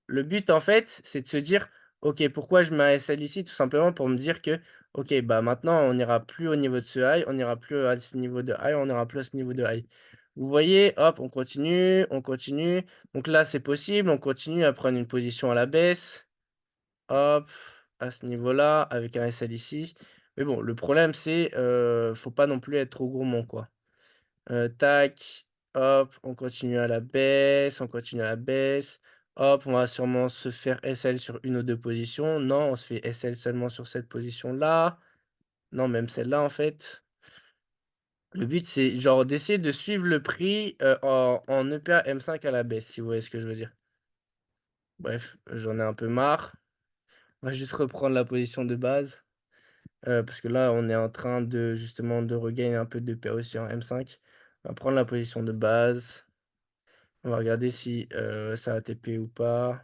A: Le but, en fait, c'est de se dire: «OK, pourquoi je mets un SL ici?» Tout simplement pour me dire que: «OK, bah, maintenant on n'ira plus au niveau de ce high, on n'ira plus à ce niveau de high, on n'ira plus à ce niveau de high». Vous voyez? Hop, on continue, on continue. Donc là, c'est possible, on continue à prendre une position à la baisse. Hop, à ce niveau-là, avec un SL ici. Mais bon, le problème, c'est, faut pas non plus être trop gourmand, quoi. Tac, hop, on continue à la baisse, on continue à la baisse. Hop, on va sûrement se faire SL sur une ou 2 positions. Non, on se fait SL seulement sur cette position-là. Non, même celle-là, en fait. Le but, c'est genre d'essayer de suivre le prix, en EPA M5 à la baisse, si vous voyez ce que je veux dire. Bref, j'en ai un peu marre. On va juste reprendre la position de base, parce que là, on est en train de justement de regain un peu d'EPA aussi en M5. On va prendre la position de base. On va regarder si, ça a TP ou pas.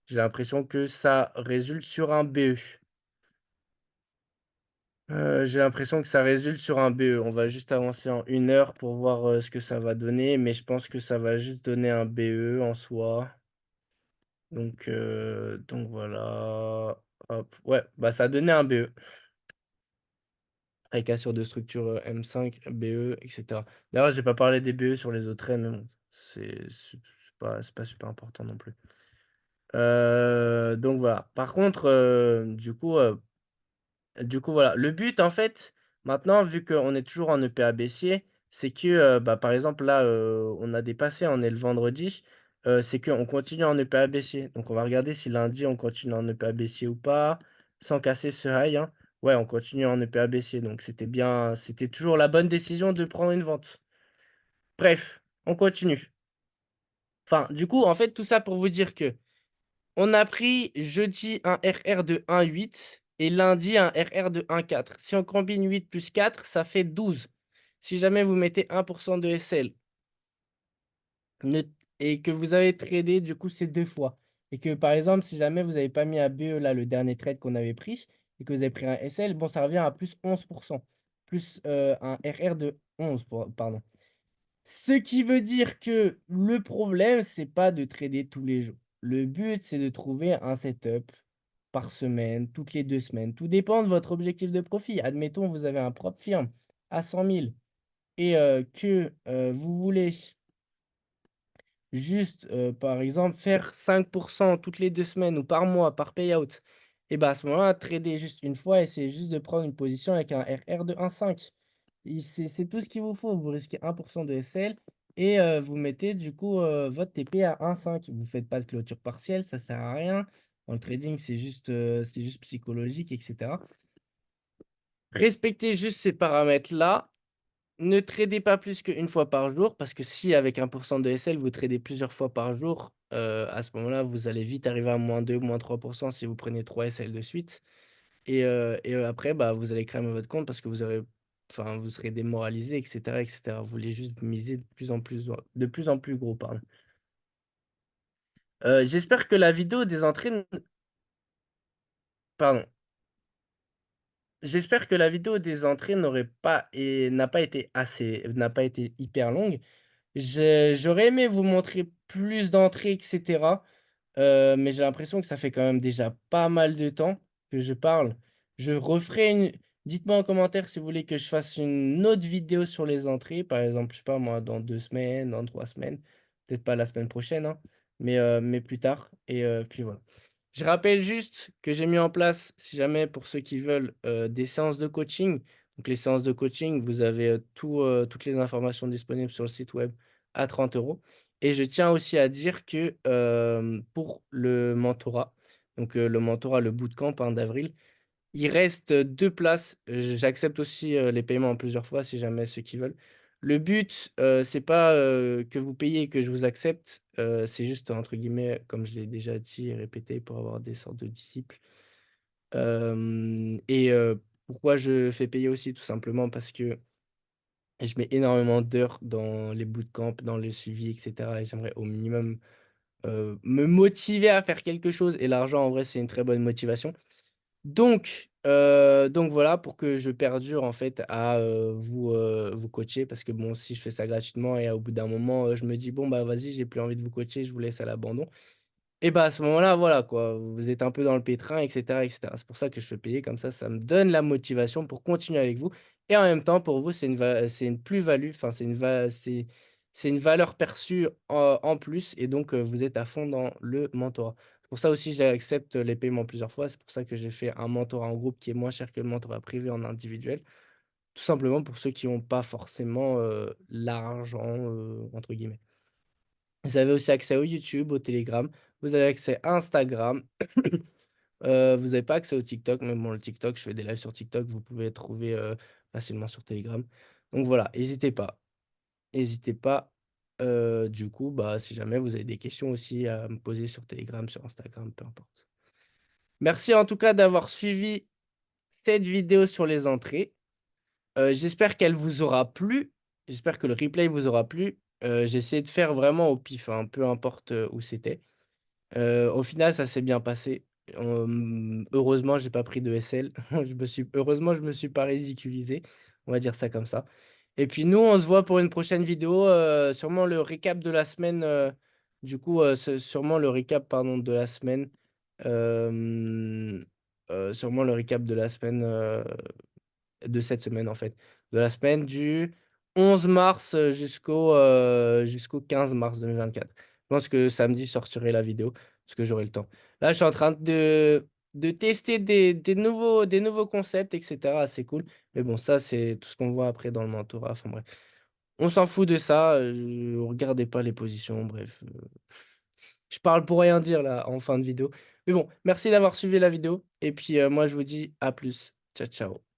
A: J'ai l'impression que ça résulte sur un BE. J'ai l'impression que ça résulte sur un BE. On va juste avancer en 1 heure pour voir, ce que ça va donner, mais je pense que ça va juste donner un BE en soi. Donc voilà. Hop, ouais, bah, ça a donné un BE. Avec cassure de structure, M5, BE et cetera. D'ailleurs, j'ai pas parlé des BE sur les autres traits, mais bon, c'est pas super important non plus. Donc voilà. Par contre, du coup, voilà. Le but, en fait, maintenant, vu qu'on est toujours en EPA baissier, c'est que, bah, par exemple, là, on a dépassé, on est le vendredi, c'est qu'on continue en EPA baissier. Donc on va regarder si lundi, on continue en EPA baissier ou pas, sans casser ce high, hein. Ouais, on continue en EPA baissier, donc c'était toujours la bonne décision de prendre une vente. Bref, on continue. Enfin, du coup, en fait, tout ça pour vous dire que on a pris jeudi un RR de 1,8 et lundi un RR de 1,4. Si on combine 8 plus 4, ça fait 12. Si jamais vous mettez 1 de SL ne et que vous avez tradé du coup ces 2 fois et que par exemple, si jamais vous avez pas mis à BE là, le dernier trade qu'on avait pris et que vous avez pris un SL, bon, ça revient à plus 11 plus, un RR de 11 pardon. Ce qui veut dire que le problème, c'est pas de trader tous les jours. Le but, c'est de trouver un setup par semaine, toutes les 2 semaines. Tout dépend de votre objectif de profit. Admettons, vous avez un propre firme à 100 000 et que, vous voulez juste, par exemple, faire 5 toutes les 2 semaines ou par mois, par payout et bah, à ce moment-là, trader juste une fois, essayez juste de prendre une position avec un RR de 1,5. C'est tout ce qu'il vous faut. Vous risquez 1 de SL et vous mettez du coup, votre TP à 1,5. Vous faites pas de clôture partielle, ça sert à rien. Dans le trading, c'est juste psychologique et cetera. Respectez juste ces paramètres-là. Ne tradez pas plus qu'une fois par jour parce que si avec 1 de SL, vous tradez plusieurs fois par jour, à ce moment-là, vous allez vite arriver à -2, -3 si vous prenez 3 SL de suite et après, bah, vous allez cramer votre compte parce que vous serez démoralisé et cetera et cetera. Vous voulez juste miser de plus en plus gros, pardon. J'espère que la vidéo des entrées n pardon. J'espère que la vidéo des entrées n'a pas été hyper longue. J'aurais aimé vous montrer plus d'entrées et cetera, Mais j'ai l'impression que ça fait quand même déjà pas mal de temps que je parle. Je referai une Dites-moi en commentaire si vous voulez que je fasse une autre vidéo sur les entrées, par exemple, je sais pas moi, dans 2 semaines, dans 3 semaines. Peut-être pas la semaine prochaine, hein, mais plus tard et puis voilà. Je rappelle juste que j'ai mis en place, si jamais pour ceux qui veulent, des séances de coaching. Donc les séances de coaching, vous avez, toutes les informations disponibles sur le site web à 30 € et je tiens aussi à dire que, pour le mentorat, donc le mentorat, le bootcamp, hein, d'avril, il reste 2 places. J'accepte aussi, les paiements en plusieurs fois si jamais ceux qui veulent. Le but, c'est pas, que vous payiez et que je vous accepte, c'est juste entre guillemets, comme je l'ai déjà dit et répété, pour avoir des sortes de disciples. Pourquoi je fais payer aussi? Tout simplement parce que je mets énormément d'heures dans les bootcamps, dans le suivi et cetera et j'aimerais au minimum, me motiver à faire quelque chose et l'argent en vrai, c'est une très bonne motivation. Donc voilà, pour que je perdure en fait à, vous coacher parce que bon, si je fais ça gratuitement et au bout d'un moment, je me dis: «Bon bah vas-y, j'ai plus envie de vous coacher, je vous laisse à l'abandon». Et bah, à ce moment-là, voilà quoi, vous êtes un peu dans le pétrin et cetera et cetera. C'est pour ça que je fais payer comme ça me donne la motivation pour continuer avec vous et en même temps pour vous, c'est une plus-value, enfin c'est une valeur perçue en plus et donc vous êtes à fond dans le mentorat. C'est pour ça aussi j'accepte les paiements plusieurs fois. C'est pour ça que j'ai fait un mentorat en groupe qui est moins cher que le mentorat privé en individuel. Tout simplement pour ceux qui ont pas forcément, «l'argent», entre guillemets. Vous avez aussi accès au YouTube, au Telegram, vous avez accès à Instagram. Vous avez pas accès au TikTok, mais bon, le TikTok, je fais des lives sur TikTok, vous pouvez trouver, facilement sur Telegram. Donc voilà, hésitez pas, du coup, bah, si jamais vous avez des questions aussi à me poser sur Telegram, sur Instagram, peu importe. Merci en tout cas d'avoir suivi cette vidéo sur les entrées. J'espère qu'elle vous aura plu, j'espère que le replay vous aura plu. J'ai essayé de faire vraiment au pif, hein, peu importe, où c'était. Au final, ça s'est bien passé. Heureusement, j'ai pas pris de SL. Heureusement, je me suis pas ridiculisé, on va dire ça comme ça. Et puis nous, on se voit pour une prochaine vidéo, sûrement le récap de la semaine, du coup, sûrement le récap, pardon, de la semaine, hem, sûrement le récap de la semaine, de cette semaine, en fait. De la semaine du 11 mars, jusqu'au 15 mars 2024. Je pense que samedi, je sortirai la vidéo parce que j'aurai le temps. Là, je suis en train de tester des nouveaux concepts et cetera, c'est cool. Mais bon, ça, c'est tout ce qu'on voit après dans le mentorat, enfin bref. On s'en fout de ça, regardez pas les positions, bref, je parle pour rien dire là, en fin de vidéo. Mais bon, merci d'avoir suivi la vidéo et puis, moi, je vous dis à plus. Ciao, ciao.